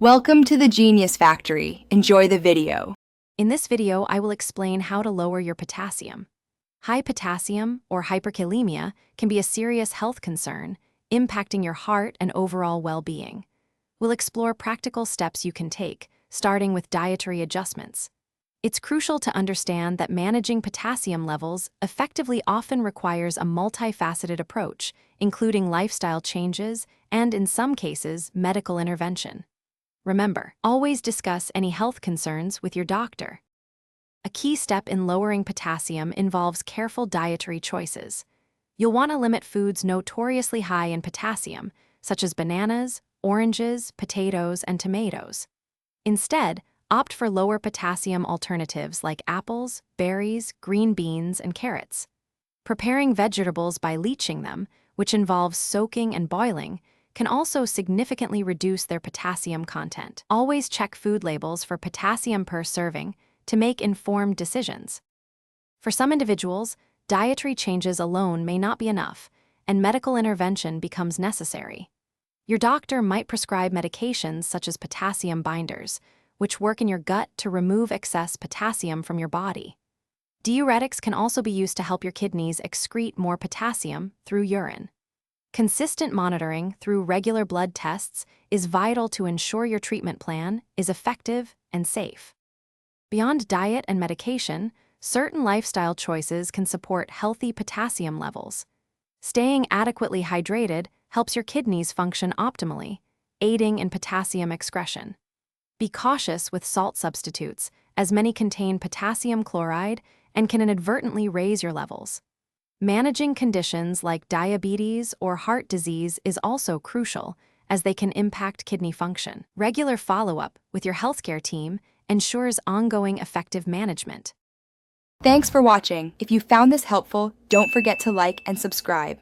Welcome to the Genius Factory. Enjoy the video. In this video, I will explain how to lower your potassium. High potassium, or hyperkalemia, can be a serious health concern, impacting your heart and overall well-being. We'll explore practical steps you can take, starting with dietary adjustments. It's crucial to understand that managing potassium levels effectively often requires a multifaceted approach, including lifestyle changes and, in some cases, medical intervention. Remember, always discuss any health concerns with your doctor. A key step in lowering potassium involves careful dietary choices. You'll want to limit foods notoriously high in potassium, such as bananas, oranges, potatoes, and tomatoes. Instead, opt for lower potassium alternatives like apples, berries, green beans, and carrots. Preparing vegetables by leaching them, which involves soaking and boiling, can also significantly reduce their potassium content. Always check food labels for potassium per serving to make informed decisions. For some individuals, dietary changes alone may not be enough, and medical intervention becomes necessary. Your doctor might prescribe medications such as potassium binders, which work in your gut to remove excess potassium from your body. Diuretics can also be used to help your kidneys excrete more potassium through urine. Consistent monitoring through regular blood tests is vital to ensure your treatment plan is effective and safe. Beyond diet and medication, certain lifestyle choices can support healthy potassium levels. Staying adequately hydrated helps your kidneys function optimally, aiding in potassium excretion. Be cautious with salt substitutes, as many contain potassium chloride and can inadvertently raise your levels. Managing conditions like diabetes or heart disease is also crucial, as they can impact kidney function. Regular follow-up with your healthcare team ensures ongoing effective management. Thanks for watching. If you found this helpful, don't forget to like and subscribe.